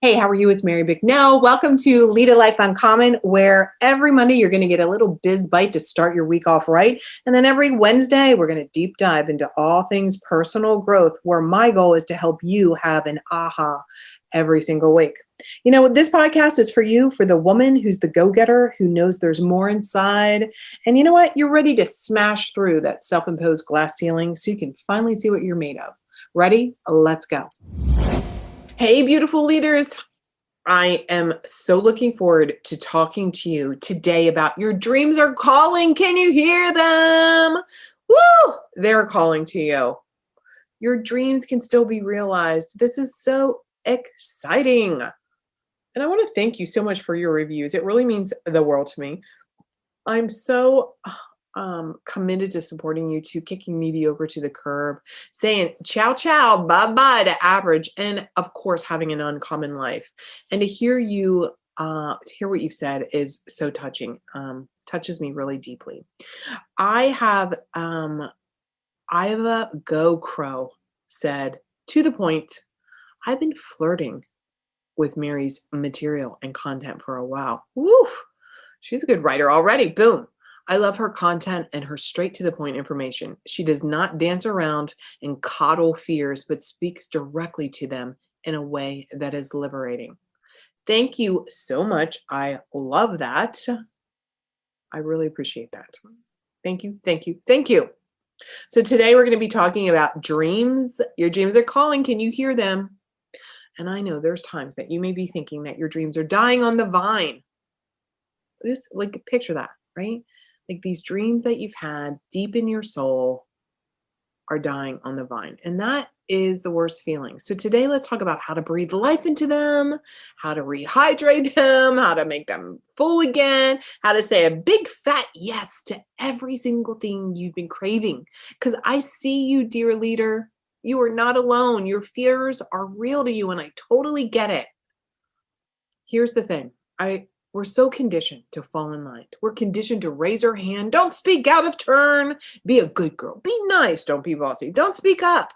Hey, how are you? It's Mary Bicknell. Welcome to Lead a Life Uncommon, where every Monday you're going to get a little biz bite to start your week off right. And then every Wednesday, we're going to deep dive into all things personal growth, where my goal is to help you have an aha every single week. You know, this podcast is for you, for the woman who's the go-getter, who knows there's more inside. And you know what? You're ready to smash through that self-imposed glass ceiling so you can finally see what you're made of. Ready? Let's go. Hey, beautiful leaders. I am so looking forward to talking to you today about your dreams are calling. Can you hear them? Woo! They're calling to you. Your dreams can still be realized. This is so exciting. And I want to thank you so much for your reviews. It really means the world to me. I'm so committed to supporting you, to kicking mediocre to the curb, saying ciao, ciao, bye-bye to average, and of course, having an uncommon life. And to hear you, to hear what you've said is so touching, touches me really deeply. I have Iva Go Crow said, to the point, I've been flirting with Mary's material and content for a while. Woof! She's a good writer already. Boom. I love her content and her straight to the point information. She does not dance around and coddle fears, but speaks directly to them in a way that is liberating. Thank you so much. I love that. I really appreciate that. Thank you, thank you, thank you. So today we're going to be talking about dreams. Your dreams are calling. Can you hear them? And I know there's times that you may be thinking that your dreams are dying on the vine. Just like picture that, right? Like these dreams that you've had deep in your soul are dying on the vine. And that is the worst feeling. So today let's talk about how to breathe life into them, how to rehydrate them, how to make them full again, how to say a big fat yes to every single thing you've been craving. Because I see you, dear leader. You are not alone. Your fears are real to you, and I totally get it. Here's the thing. We're so conditioned to fall in line. We're conditioned to raise our hand. Don't speak out of turn. Be a good girl. Be nice. Don't be bossy. Don't speak up.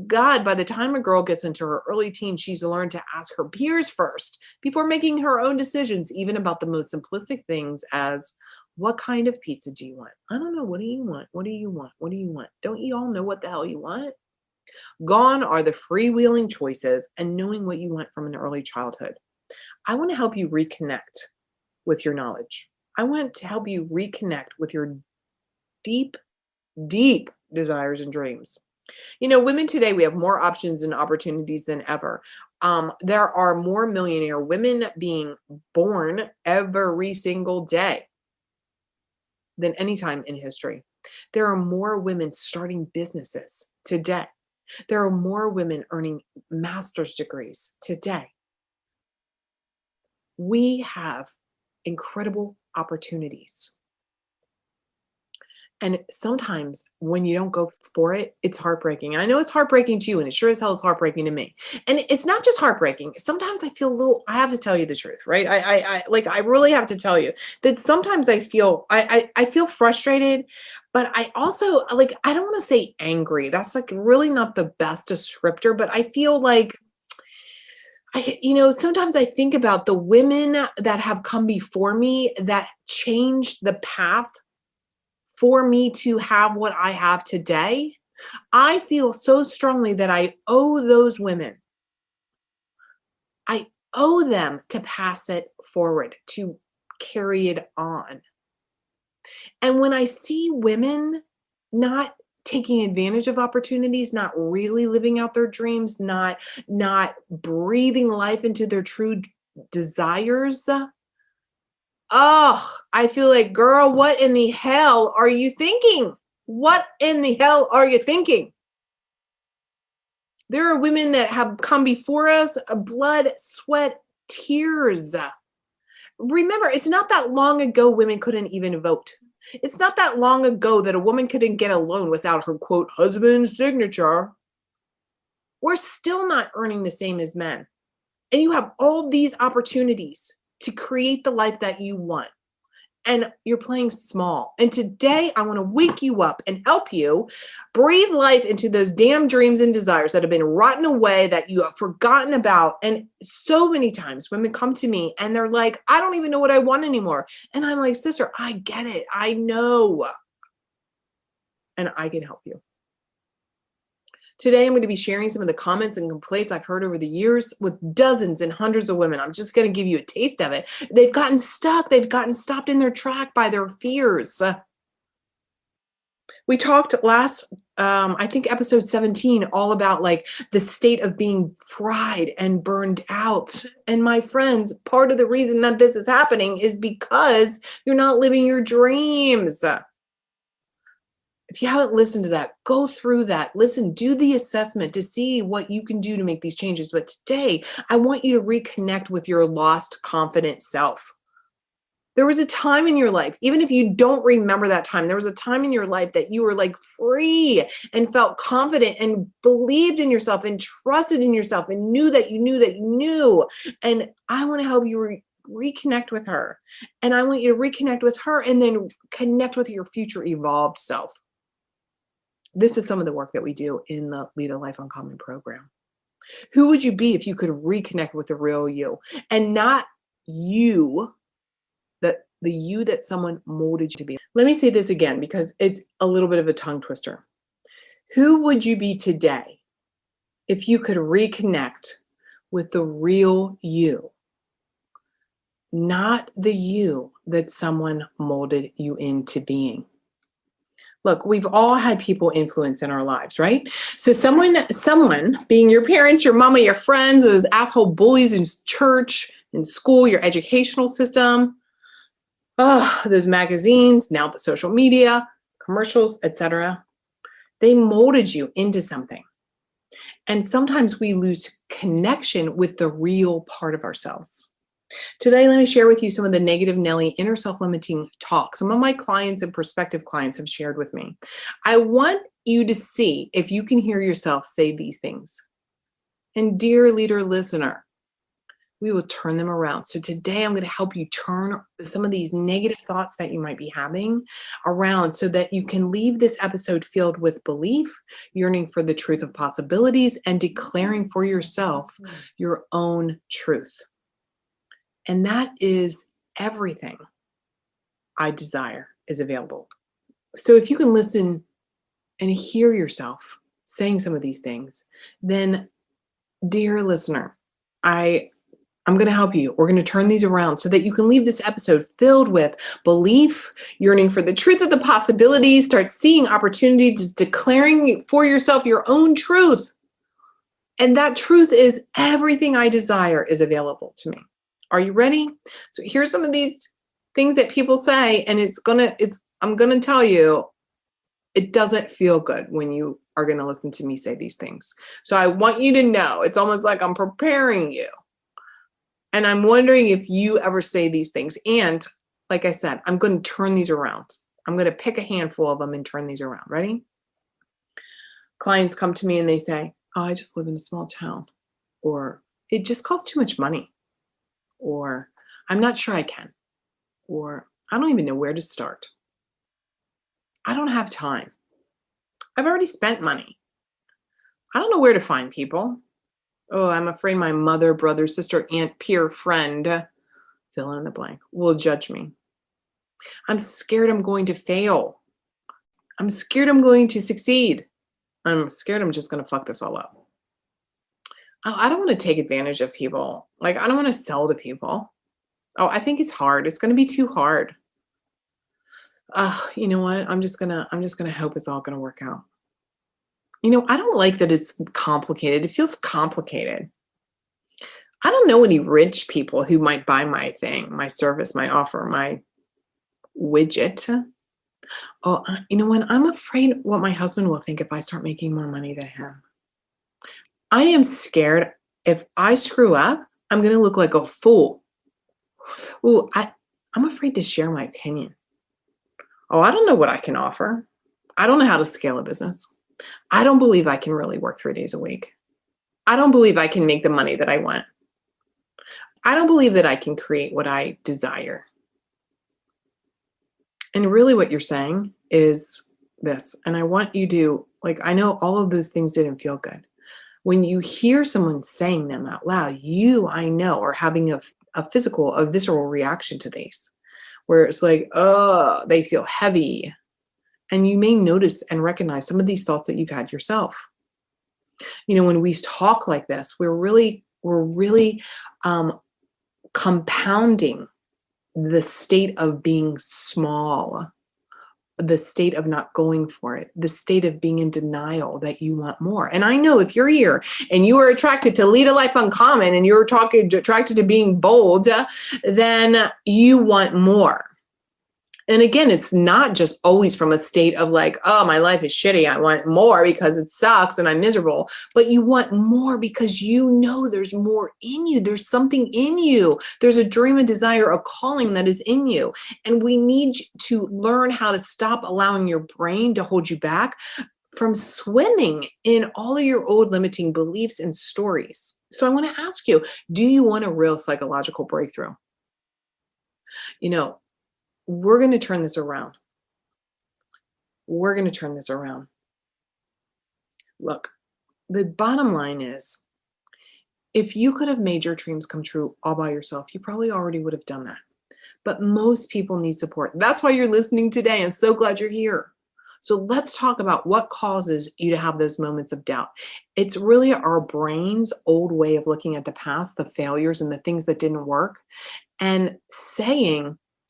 God, by the time a girl gets into her early teens, she's learned to ask her peers first before making her own decisions, even about the most simplistic things as, what kind of pizza do you want? I don't know. What do you want? What do you want? What do you want? Don't you all know what the hell you want? Gone are the freewheeling choices and knowing what you want from an early childhood. I want to help you reconnect with your knowledge. I want to help you reconnect with your deep, deep desires and dreams. You know, women today, we have more options and opportunities than ever. There are more millionaire women being born every single day than any time in history. There are more women starting businesses today. There are more women earning master's degrees today. We have incredible opportunities. And sometimes when you don't go for it, it's heartbreaking. I know it's heartbreaking to you, and it sure as hell is heartbreaking to me. And it's not just heartbreaking. Sometimes I feel a little, I have to tell you the truth, right? I really have to tell you that sometimes I feel frustrated, but I also like, I don't want to say angry. That's like really not the best descriptor, but I feel like, sometimes I think about the women that have come before me that changed the path for me to have what I have today. I feel so strongly that I owe those women. I owe them to pass it forward, to carry it on. And when I see women not taking advantage of opportunities, not really living out their dreams, not breathing life into their true desires, I feel like, girl, what in the hell are you thinking? What in the hell are you thinking? There are women that have come before us, blood, sweat, tears. Remember, it's not that long ago women couldn't even vote. It's not that long ago that a woman couldn't get a loan without her, quote, husband's signature. We're still not earning the same as men. And you have all these opportunities to create the life that you want. and you're playing small. And today I want to wake you up and help you breathe life into those damn dreams and desires that have been rotten away, that you have forgotten about. And so many times women come to me and they're like, I don't even know what I want anymore. And I'm like, sister, I get it. I know. And I can help you. Today, I'm going to be sharing some of the comments and complaints I've heard over the years with dozens and hundreds of women. I'm just going to give you a taste of it. They've gotten stuck. They've gotten stopped in their track by their fears. We talked last, I think episode 17, all about like the state of being fried and burned out. And my friends, part of the reason that this is happening is because you're not living your dreams. If you haven't listened to that, go through that. Listen, do the assessment to see what you can do to make these changes. But today, I want you to reconnect with your lost, confident self. There was a time in your life, even if you don't remember that time, there was a time in your life that you were like free and felt confident and believed in yourself and trusted in yourself and knew that you knew that you knew. And I want to help you reconnect with her. And I want you to reconnect with her and then connect with your future evolved self. This is some of the work that we do in the Lead a Life Uncommon program. Who would you be if you could reconnect with the real you and not you, the you that someone molded you to be? Let me say this again because it's a little bit of a tongue twister. Who would you be today if you could reconnect with the real you, not the you that someone molded you into being? Look, we've all had people influence in our lives, right? So someone being your parents, your mama, your friends, those asshole bullies in church, in school, your educational system, those magazines, now the social media, commercials, etc. They molded you into something. And sometimes we lose connection with the real part of ourselves. Today, let me share with you some of the negative Nelly inner self-limiting talk some of my clients and prospective clients have shared with me. I want you to see if you can hear yourself say these things. And dear leader listener, we will turn them around. So today I'm going to help you turn some of these negative thoughts that you might be having around so that you can leave this episode filled with belief, yearning for the truth of possibilities, and declaring for yourself your own truth. And that is everything I desire is available. So if you can listen and hear yourself saying some of these things, then dear listener, I'm going to help you. We're going to turn these around so that you can leave this episode filled with belief, yearning for the truth of the possibilities, start seeing opportunity, just declaring for yourself your own truth. And that truth is everything I desire is available to me. Are you ready? So here's some of these things that people say, and I'm going to tell you, it doesn't feel good when you are going to listen to me say these things. So I want you to know, it's almost like I'm preparing you. And I'm wondering if you ever say these things. And like I said, I'm going to turn these around. I'm going to pick a handful of them and turn these around. Ready? Clients come to me and they say, oh, I just live in a small town. Or it just costs too much money. Or I'm not sure I can. Or I don't even know where to start. I don't have time. I've already spent money. I don't know where to find people. Oh, I'm afraid my mother, brother, sister, aunt, peer, friend, fill in the blank, will judge me. I'm scared I'm going to fail. I'm scared I'm going to succeed. I'm scared I'm just going to fuck this all up. Oh, I don't want to take advantage of people. Like, I don't want to sell to people. Oh, I think it's hard. It's going to be too hard. You know what? I'm just gonna hope it's all gonna work out. You know, I don't like that it's complicated. It feels complicated. I don't know any rich people who might buy my thing, my service, my offer, my widget. Oh, you know what? I'm afraid what my husband will think if I start making more money than him. I am scared if I screw up, I'm going to look like a fool. Ooh, I'm afraid to share my opinion. Oh, I don't know what I can offer. I don't know how to scale a business. I don't believe I can really work 3 days a week. I don't believe I can make the money that I want. I don't believe that I can create what I desire. And really what you're saying is this, and I want you to, like, I know all of those things didn't feel good. When you hear someone saying them out loud, you, I know, are having a visceral reaction to these, where it's like, oh, they feel heavy. And you may notice and recognize some of these thoughts that you've had yourself. When we talk like this, we're really compounding the state of being small, the state of not going for it, the state of being in denial that you want more. And I know if you're here and you are attracted to lead a life uncommon and you're attracted to being bold, then you want more. And again, it's not just always from a state of like, oh, my life is shitty. I want more because it sucks and I'm miserable. But you want more because you know there's more in you. There's something in you. There's a dream, a desire, a calling that is in you. And we need to learn how to stop allowing your brain to hold you back from swimming in all of your old limiting beliefs and stories. So I want to ask you, do you want a real psychological breakthrough? We're going to turn this around. We're going to turn this around. Look, the bottom line is, if you could have made your dreams come true all by yourself, you probably already would have done that. But most people need support. That's why you're listening today. I'm so glad you're here. So let's talk about what causes you to have those moments of doubt. It's really our brain's old way of looking at the past, the failures and the things that didn't work, and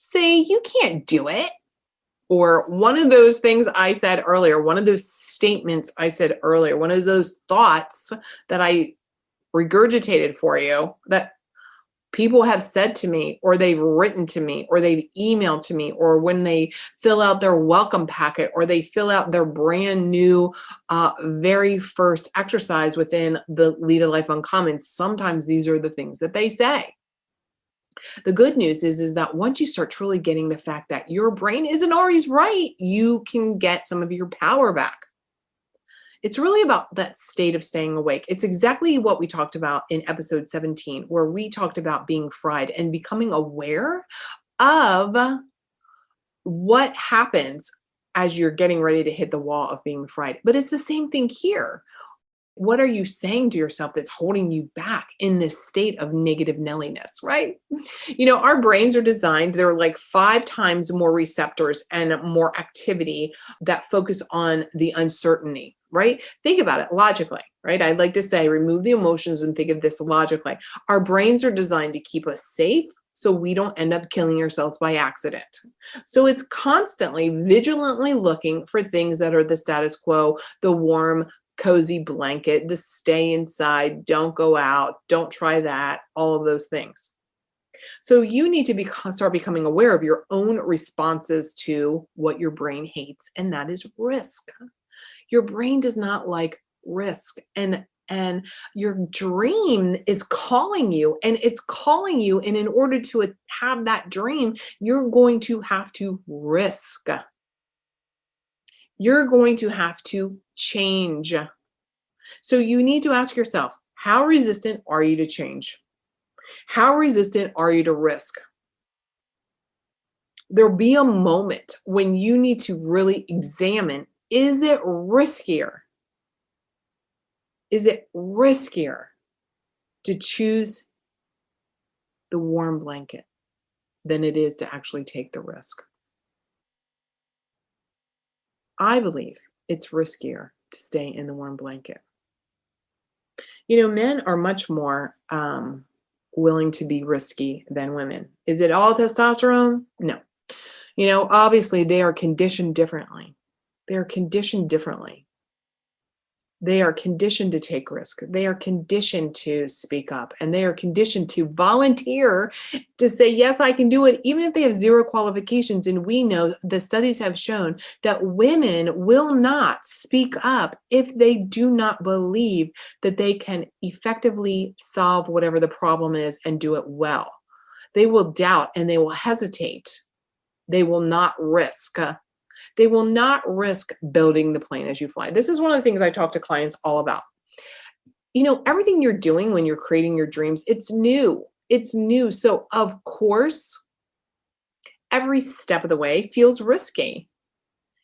say, you can't do it. Or one of those things I said earlier, one of those statements I said earlier, one of those thoughts that I regurgitated for you that people have said to me, or they've written to me, or they've emailed to me, or when they fill out their welcome packet, or they fill out their brand new very first exercise within the Lead a Life Uncommon, sometimes these are the things that they say. The good news is that once you start truly getting the fact that your brain isn't always right, you can get some of your power back. It's really about that state of staying awake. It's exactly what we talked about in episode 17, where we talked about being fried and becoming aware of what happens as you're getting ready to hit the wall of being fried. But it's the same thing here. What are you saying to yourself that's holding you back in this state of negative Nelliness, right? Our brains are designed, there are like 5 times more receptors and more activity that focus on the uncertainty, right? Think about it logically, right? I'd like to say, remove the emotions and think of this logically. Our brains are designed to keep us safe, so we don't end up killing ourselves by accident. So it's constantly, vigilantly looking for things that are the status quo, the warm, cozy blanket, the stay inside, don't go out, don't try that, all of those things. So you need to start becoming aware of your own responses to what your brain hates, and that is risk. Your brain does not like risk, and your dream is calling you, and it's calling you, and in order to have that dream, you're going to have to risk. You're going to have to change. So you need to ask yourself, how resistant are you to change? How resistant are you to risk? There'll be a moment when you need to really examine, is it riskier? Is it riskier to choose the warm blanket than it is to actually take the risk? I believe it's riskier to stay in the warm blanket. Men are much more willing to be risky than women. Is it all testosterone? No. Obviously they are conditioned differently. They are conditioned differently. They are conditioned to take risk. They are conditioned to speak up, and they are conditioned to volunteer to say, yes, I can do it, even if they have 0 qualifications. And we know the studies have shown that women will not speak up if they do not believe that they can effectively solve whatever the problem is and do it well. They will doubt and they will hesitate. They will not risk. They will not risk building the plane as you fly. This is one of the things I talk to clients all about. Everything you're doing when you're creating your dreams, it's new. It's new. So of course, every step of the way feels risky.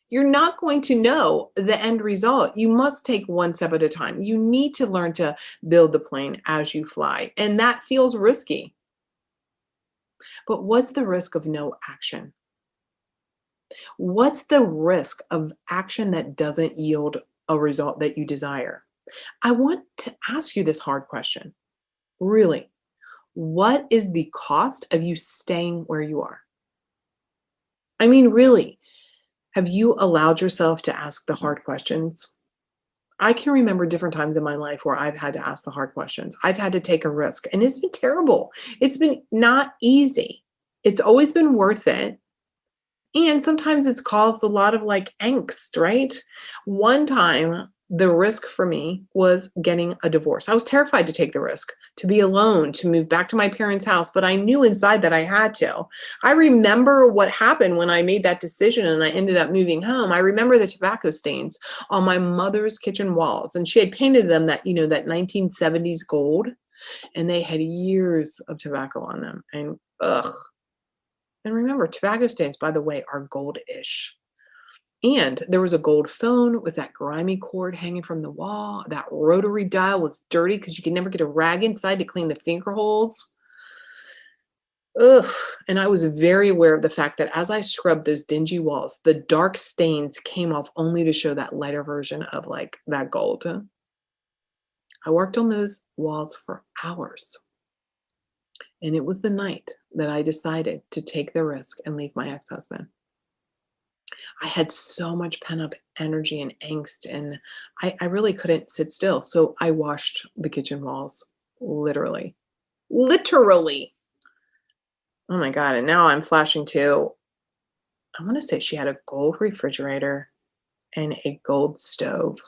You're not going to know the end result. You must take one step at a time. You need to learn to build the plane as you fly, and that feels risky. But what's the risk of no action? What's the risk of action that doesn't yield a result that you desire? I want to ask you this hard question. Really, what is the cost of you staying where you are? I mean, really, have you allowed yourself to ask the hard questions? I can remember different times in my life where I've had to ask the hard questions. I've had to take a risk, and it's been terrible. It's been not easy. It's always been worth it. And sometimes it's caused a lot of like angst, right? One time, the risk for me was getting a divorce. I was terrified to take the risk, to be alone, to move back to my parents' house, but I knew inside that I had to. I remember what happened when I made that decision and I ended up moving home. I remember the tobacco stains on my mother's kitchen walls, and she had painted them that, that 1970s gold, and they had years of tobacco on them. And ugh. And remember, tobacco stains, by the way, are goldish. And there was a gold phone with that grimy cord hanging from the wall. That rotary dial was dirty because you could never get a rag inside to clean the finger holes. Ugh. And I was very aware of the fact that as I scrubbed those dingy walls, the dark stains came off only to show that lighter version of like that gold. I worked on those walls for hours. And it was the night that I decided to take the risk and leave my ex-husband. I had so much pent-up energy and angst, and I really couldn't sit still. So I washed the kitchen walls, literally. Literally. Oh my God. And now I'm flashing to, I want to say she had a gold refrigerator and a gold stove.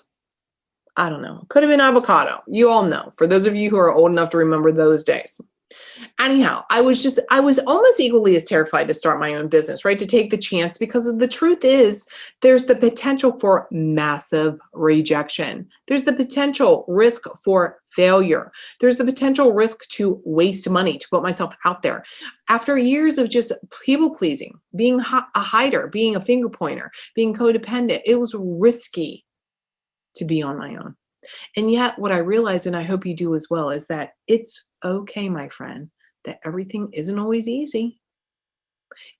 I don't know. Could have been avocado. You all know. For those of you who are old enough to remember those days. Anyhow, I was almost equally as terrified to start my own business, right? To take the chance, because the truth is there's the potential for massive rejection. There's the potential risk for failure. There's the potential risk to waste money, to put myself out there. After years of just people pleasing, being a hider, being a finger pointer, being codependent, it was risky to be on my own. And yet what I realize, and I hope you do as well, is that it's okay, my friend, that everything isn't always easy.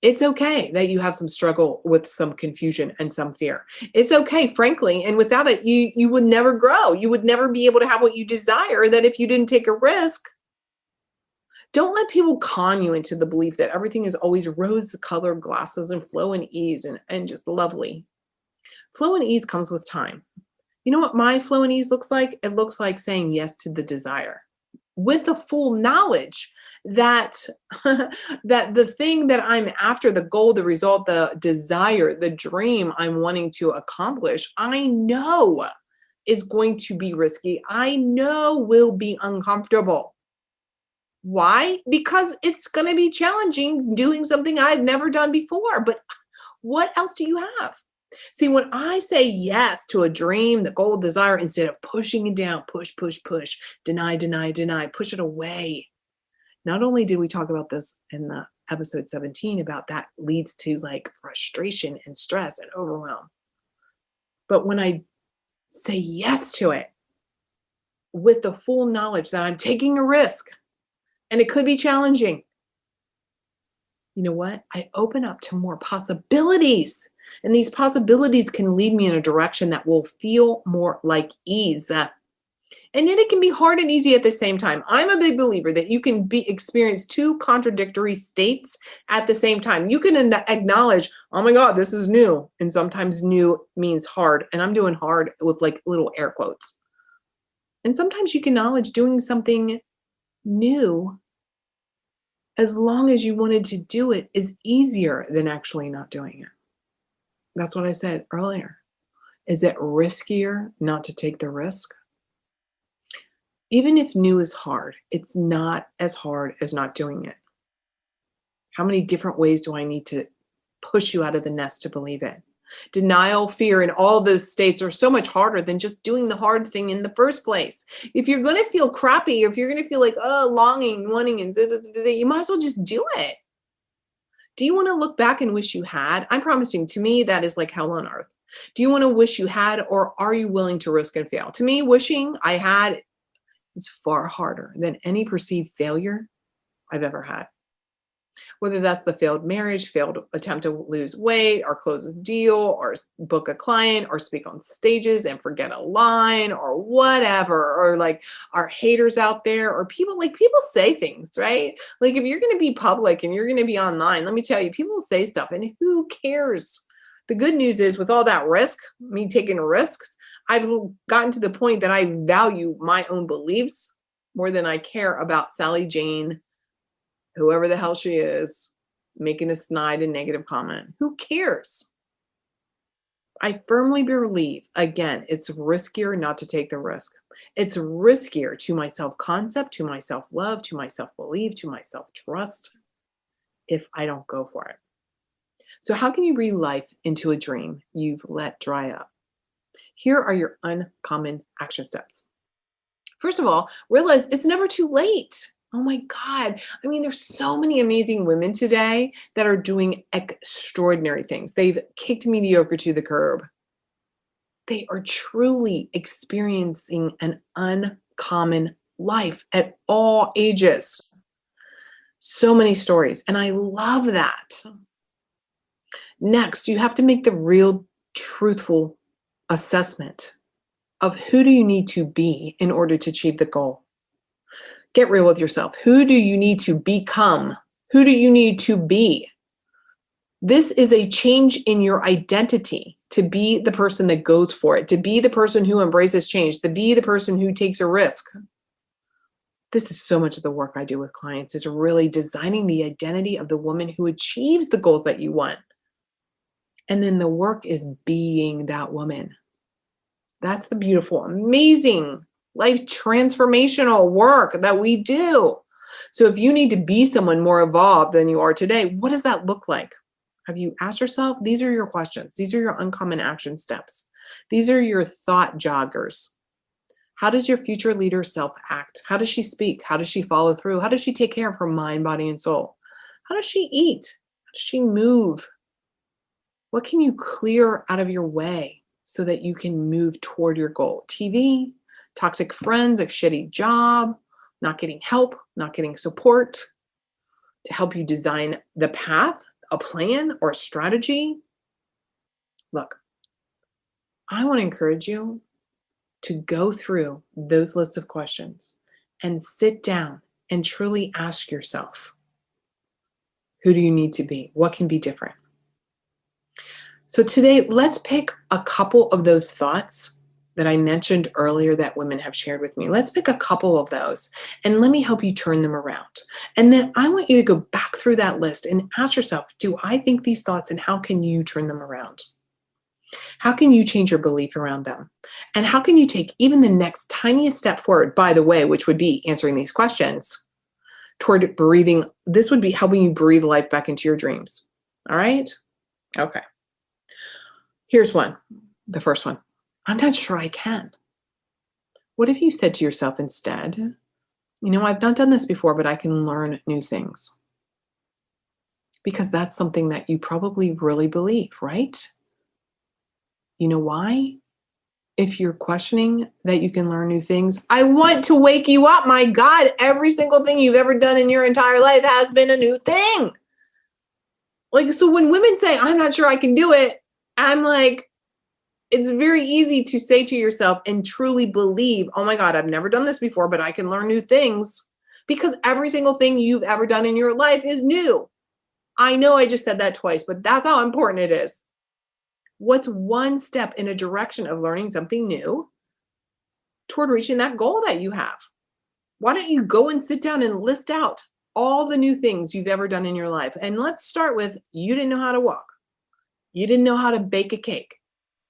It's okay that you have some struggle with some confusion and some fear. It's okay, frankly, and without it, you would never grow. You would never be able to have what you desire, that if you didn't take a risk. Don't let people con you into the belief that everything is always rose-colored glasses and flow and ease and just lovely. Flow and ease comes with time. You know what my flow and ease looks like? It looks like saying yes to the desire with the full knowledge that, that the thing that I'm after, the goal, the result, the desire, the dream I'm wanting to accomplish, I know is going to be risky. I know will be uncomfortable. Why? Because it's going to be challenging doing something I've never done before. But what else do you have? See, when I say yes to a dream, the goal, desire, instead of pushing it down, push, deny, push it away. Not only did we talk about this in the episode 17 about that leads to like frustration and stress and overwhelm. But when I say yes to it with the full knowledge that I'm taking a risk and it could be challenging, you know what? I open up to more possibilities. And these possibilities can lead me in a direction that will feel more like ease. And then it can be hard and easy at the same time. I'm a big believer that you can experience two contradictory states at the same time. You can acknowledge, oh my God, this is new. And sometimes new means hard. And I'm doing hard with like little air quotes. And sometimes you can acknowledge doing something new, as long as you wanted to do it, is easier than actually not doing it. That's what I said earlier. Is it riskier not to take the risk? Even if new is hard, it's not as hard as not doing it. How many different ways do I need to push you out of the nest to believe it? Denial, fear, and all those states are so much harder than just doing the hard thing in the first place. If you're going to feel crappy, if you're going to feel like, oh, longing, wanting, and you might as well just do it. Do you want to look back and wish you had? I'm promising, to me, that is like hell on earth. Do you want to wish you had, or are you willing to risk and fail? To me, wishing I had is far harder than any perceived failure I've ever had. Whether that's the failed marriage, failed attempt to lose weight, or close a deal, or book a client, or speak on stages and forget a line, or whatever, or like our haters out there, or people say things, right? Like if you're going to be public and you're going to be online, let me tell you, people say stuff and who cares? The good news is with all that risk, me taking risks, I've gotten to the point that I value my own beliefs more than I care about Sally Jane, whoever the hell she is, making a snide and negative comment. Who cares? I firmly believe, again, it's riskier not to take the risk. It's riskier to my self-concept, to my self-love, to my self-belief, to my self-trust if I don't go for it. So how can you breathe life into a dream you've let dry up? Here are your uncommon action steps. First of all, realize it's never too late. Oh my God. I mean, there's so many amazing women today that are doing extraordinary things. They've kicked mediocre to the curb. They are truly experiencing an uncommon life at all ages. So many stories, and I love that. Next, you have to make the real, truthful assessment of who do you need to be in order to achieve the goal. Get real with yourself. Who do you need to become? Who do you need to be? This is a change in your identity to be the person that goes for it, to be the person who embraces change, to be the person who takes a risk. This is so much of the work I do with clients, is really designing the identity of the woman who achieves the goals that you want. And then the work is being that woman. That's the beautiful, amazing, life transformational work that we do. So if you need to be someone more evolved than you are today, what does that look like? Have you asked yourself? These are your questions. These are your uncommon action steps. These are your thought joggers. How does your future leader self act? How does she speak? How does she follow through? How does she take care of her mind, body, and soul? How does she eat? How does she move? What can you clear out of your way so that you can move toward your goal? TV, toxic friends, a shitty job, not getting help, not getting support to help you design the path, a plan, or a strategy. Look, I want to encourage you to go through those lists of questions and sit down and truly ask yourself, who do you need to be? What can be different? So today, let's pick a couple of those thoughts that I mentioned earlier that women have shared with me. Let's pick a couple of those and let me help you turn them around. And then I want you to go back through that list and ask yourself, do I think these thoughts, and how can you turn them around? How can you change your belief around them? And how can you take even the next tiniest step forward, by the way, which would be answering these questions, toward breathing? This would be helping you breathe life back into your dreams. All right? Okay. Here's one, the first one. I'm not sure I can. What if you said to yourself instead, I've not done this before, but I can learn new things? Because that's something that you probably really believe, right? You know why? If you're questioning that you can learn new things, I want to wake you up. My God, every single thing you've ever done in your entire life has been a new thing. So when women say, I'm not sure I can do it, I'm like, it's very easy to say to yourself and truly believe, oh my God, I've never done this before, but I can learn new things, because every single thing you've ever done in your life is new. I know I just said that twice, but that's how important it is. What's one step in a direction of learning something new toward reaching that goal that you have? Why don't you go and sit down and list out all the new things you've ever done in your life? And let's start with, you didn't know how to walk. You didn't know how to bake a cake.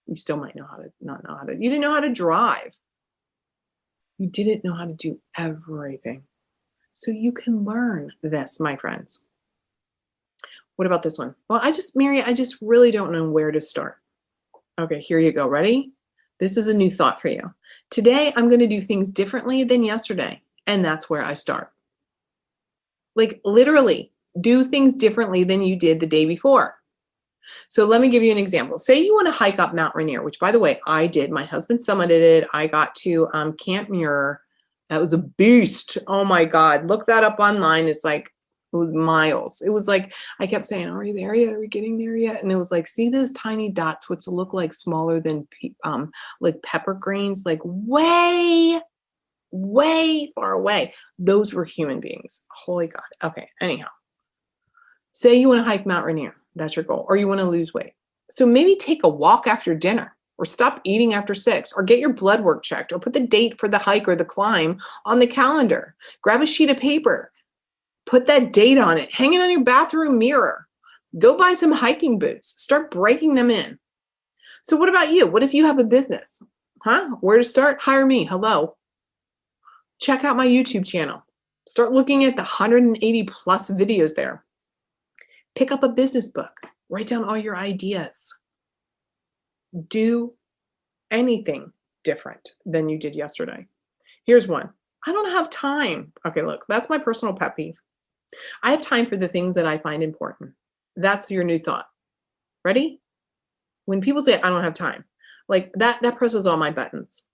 You still might not know how to. You didn't know how to drive. You didn't know how to do everything. So you can learn this, my friends. What about this one? Well, Mary, I just really don't know where to start. Okay, here you go. Ready? This is a new thought for you. Today, I'm going to do things differently than yesterday. And that's where I start. Like literally, Do things differently than you did the day before. So let me give you an example. Say you want to hike up Mount Rainier, which by the way, I did. My husband summited it. I got to Camp Muir. That was a beast. Oh my God. Look that up online. It's like, it was miles. It was like, I kept saying, are we there yet? Are we getting there yet? And it was like, see those tiny dots, which look like smaller than like pepper grains, like way far away. Those were human beings. Holy God. Okay. Anyhow, say you want to hike Mount Rainier. That's your goal. Or you want to lose weight. So maybe take a walk after dinner, or stop eating after 6, or get your blood work checked, or put the date for the hike or the climb on the calendar. Grab a sheet of paper, put that date on it, hang it on your bathroom mirror. Go buy some hiking boots, start breaking them in. So what about you? What if you have a business? Where to start? Hire me. Hello. Check out my YouTube channel. Start looking at the 180 plus videos there. Pick up a business book. Write down all your ideas. Do anything different than you did yesterday. Here's one. I don't have time. Okay, look, that's my personal pet peeve. I have time for the things that I find important. That's your new thought. Ready? When people say I don't have time, like that presses all my buttons.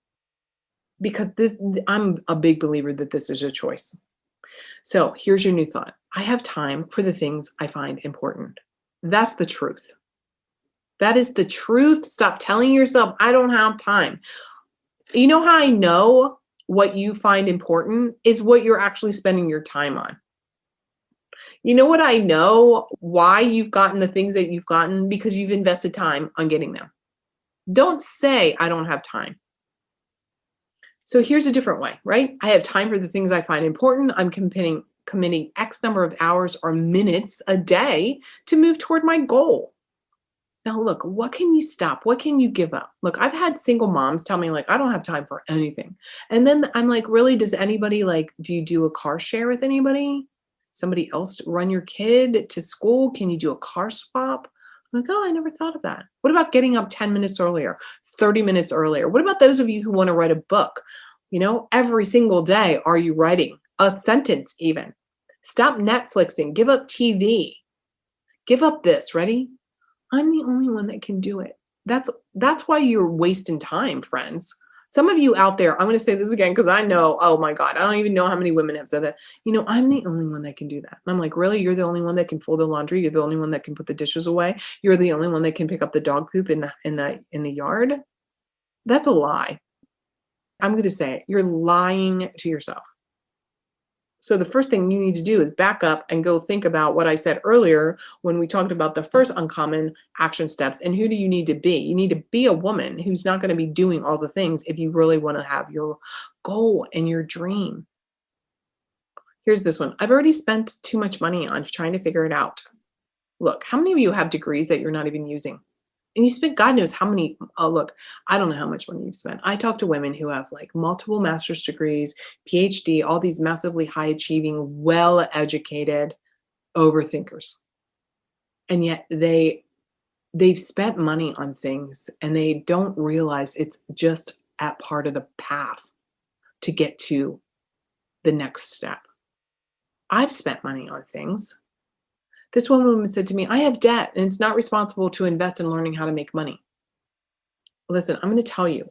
Because I'm a big believer that this is a choice. So here's your new thought. I have time for the things I find important. That's the truth. That is the truth. Stop telling yourself, I don't have time. You know how I know what you find important is what you're actually spending your time on. You know what I know? Why you've gotten the things that you've gotten? Because you've invested time on getting them. Don't say, I don't have time. So here's a different way, right? I have time for the things I find important. I'm committing X number of hours or minutes a day to move toward my goal. Now, look, what can you stop? What can you give up? Look, I've had single moms tell me, like, I don't have time for anything. And then I'm like, really, does anybody, like, do you do a car share with anybody? Somebody else to run your kid to school? Can you do a car swap? I'm like, oh, I never thought of that. What about getting up 10 minutes earlier, 30 minutes earlier? What about those of you who want to write a book? You know, every single day, are you writing a sentence even? Stop Netflixing. Give up TV. Give up this. Ready? I'm the only one that can do it. That's why you're wasting time, friends. Some of you out there, I'm going to say this again because I know, oh my God, I don't even know how many women have said that. You know, I'm the only one that can do that. And I'm like, really? You're the only one that can fold the laundry? You're the only one that can put the dishes away? You're the only one that can pick up the dog poop in the yard? That's a lie. I'm going to say it. You're lying to yourself. So the first thing you need to do is back up and go think about what I said earlier when we talked about the first uncommon action steps. And who do you need to be? You need to be a woman who's not going to be doing all the things if you really want to have your goal and your dream. Here's this one. I've already spent too much money on trying to figure it out. Look, how many of you have degrees that you're not even using? And you spent God knows how many, look, I don't know how much money you've spent. I talk to women who have like multiple master's degrees, PhD, all these massively high achieving, well-educated overthinkers. And yet they've spent money on things and they don't realize it's just at part of the path to get to the next step. I've spent money on things. This one woman said to me, I have debt and it's not responsible to invest in learning how to make money. Listen, I'm going to tell you,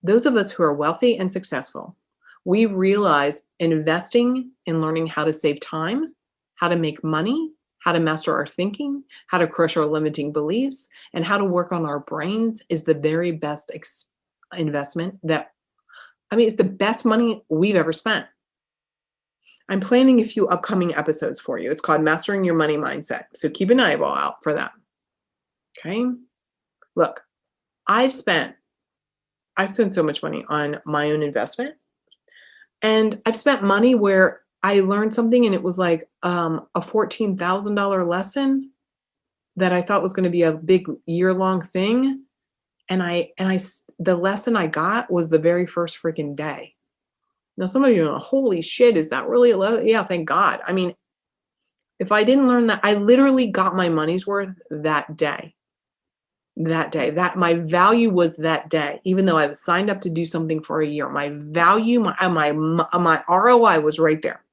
those of us who are wealthy and successful, we realize investing in learning how to save time, how to make money, how to master our thinking, how to crush our limiting beliefs, and how to work on our brains is the very best investment it's the best money we've ever spent. I'm planning a few upcoming episodes for you. It's called Mastering Your Money Mindset. So keep an eyeball out for that. Okay. Look, I've spent so much money on my own investment. And I've spent money where I learned something and it was like a $14,000 lesson that I thought was going to be a big year-long thing. And the lesson I got was the very first freaking day. Now, some of you are, holy shit, is that really a lesson? Yeah, thank God. I mean, if I didn't learn that, I literally got my money's worth that day. That my value was that day, even though I was signed up to do something for a year. My value, my ROI was right there.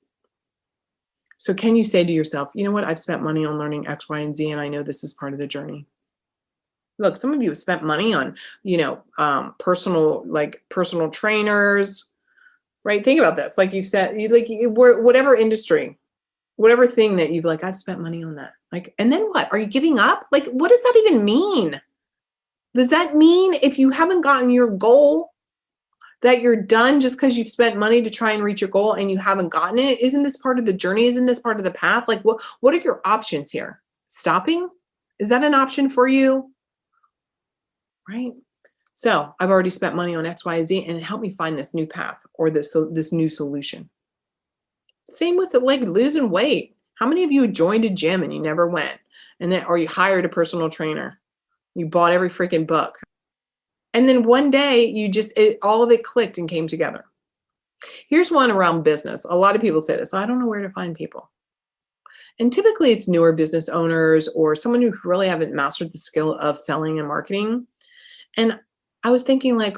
So can you say to yourself, you know what? I've spent money on learning X, Y, and Z, and I know this is part of the journey. Look, some of you have spent money on, personal trainers, right? Think about this. Like you said, whatever industry, whatever thing that you've like, I've spent money on that. Like, and then what? Are you giving up? Like, what does that even mean? Does that mean if you haven't gotten your goal that you're done just because you've spent money to try and reach your goal and you haven't gotten it? Isn't this part of the journey? Isn't this part of the path? Like, what are your options here? Stopping? Is that an option for you? Right? So I've already spent money on X, Y, Z, and it helped me find this new path or this new solution. Same with like losing weight. How many of you joined a gym and you never went? Or you hired a personal trainer? You bought every freaking book. And then one day all of it clicked and came together. Here's one around business. A lot of people say this. I don't know where to find people. And typically it's newer business owners or someone who really haven't mastered the skill of selling and marketing. And I was thinking like,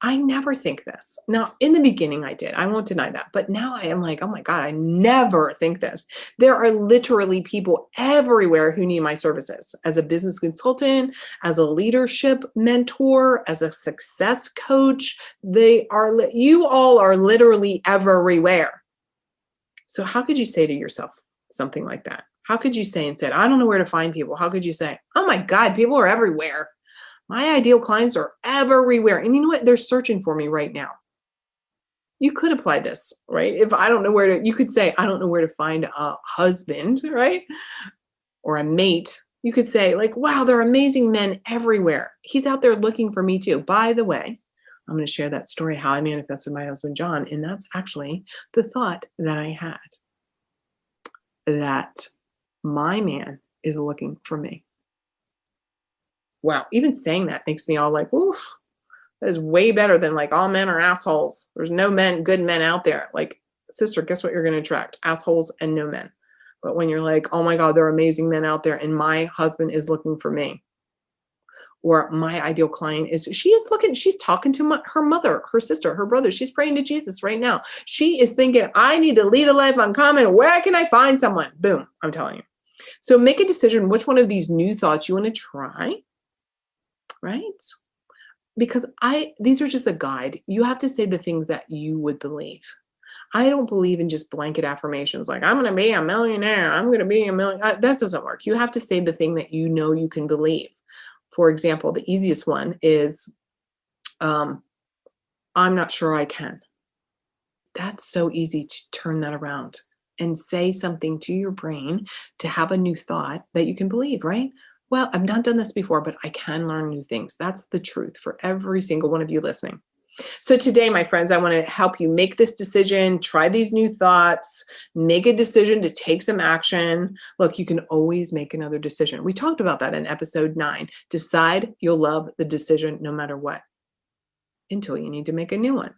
I never think this. Now, in the beginning I did. I won't deny that. But now I am like, oh my God, I never think this. There are literally people everywhere who need my services as a business consultant, as a leadership mentor, as a success coach. You all are literally everywhere. So how could you say to yourself something like that? How could you say instead, I don't know where to find people? How could you say, oh my God, people are everywhere. My ideal clients are everywhere. And you know what? They're searching for me right now. You could apply this, right? If I don't know you could say, I don't know where to find a husband, right? Or a mate. You could say like, wow, there are amazing men everywhere. He's out there looking for me too. By the way, I'm going to share that story, how I manifested my husband, John. And that's actually the thought that I had, that my man is looking for me. Wow, even saying that makes me all like, oof, that is way better than like all men are assholes. There's no good men out there. Like, sister, guess what you're going to attract? Assholes and no men. But when you're like, oh my God, there are amazing men out there and my husband is looking for me. Or my ideal client she's talking to her mother, her sister, her brother. She's praying to Jesus right now. She is thinking, I need to lead a life uncommon. Where can I find someone? Boom, I'm telling you. So make a decision which one of these new thoughts you want to try. Right? Because these are just a guide. You have to say the things that you would believe. I don't believe in just blanket affirmations like, I'm going to be a millionaire. I'm going to be a millionaire. That doesn't work. You have to say the thing that you know you can believe. For example, the easiest one is, I'm not sure I can. That's so easy to turn that around and say something to your brain to have a new thought that you can believe, right? Well, I've not done this before, but I can learn new things. That's the truth for every single one of you listening. So today, my friends, I want to help you make this decision, try these new thoughts, make a decision to take some action. Look, you can always make another decision. We talked about that in episode 9. Decide you'll love the decision no matter what, until you need to make a new one.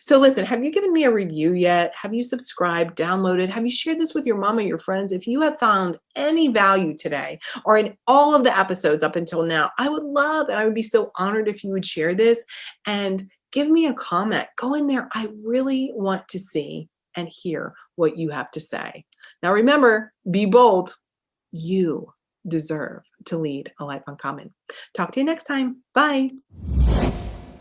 So listen, have you given me a review yet? Have you subscribed, downloaded? Have you shared this with your mom or your friends? If you have found any value today or in all of the episodes up until now, I would love, and I would be so honored if you would share this and give me a comment. Go in there. I really want to see and hear what you have to say. Now remember, be bold. You deserve to lead a life uncommon. Talk to you next time. Bye.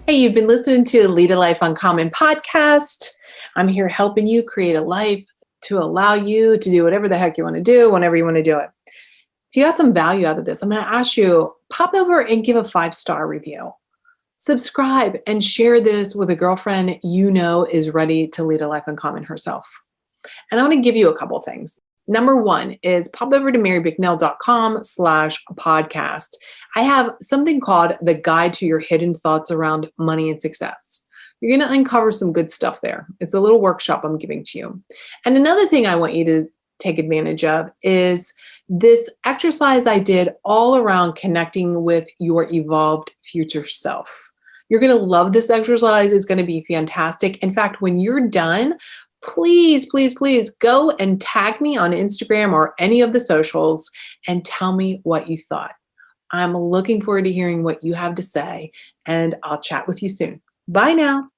Hey, you've been listening to the Lead a Life Uncommon podcast. I'm here helping you create a life to allow you to do whatever the heck you want to do, whenever you want to do it. If you got some value out of this, I'm going to ask you, pop over and give a 5-star review. Subscribe and share this with a girlfriend you know is ready to lead a life uncommon herself. And I want to give you a couple things. Number 1 is pop over to marybicknell.com/podcast. I have something called the Guide to Your Hidden Thoughts Around Money and Success. You're going to uncover some good stuff there. It's a little workshop I'm giving to you. And another thing I want you to take advantage of is this exercise I did all around connecting with your evolved future self. You're going to love this exercise. It's going to be fantastic. In fact, when you're done, please, please, please go and tag me on Instagram or any of the socials and tell me what you thought. I'm looking forward to hearing what you have to say, and I'll chat with you soon. Bye now.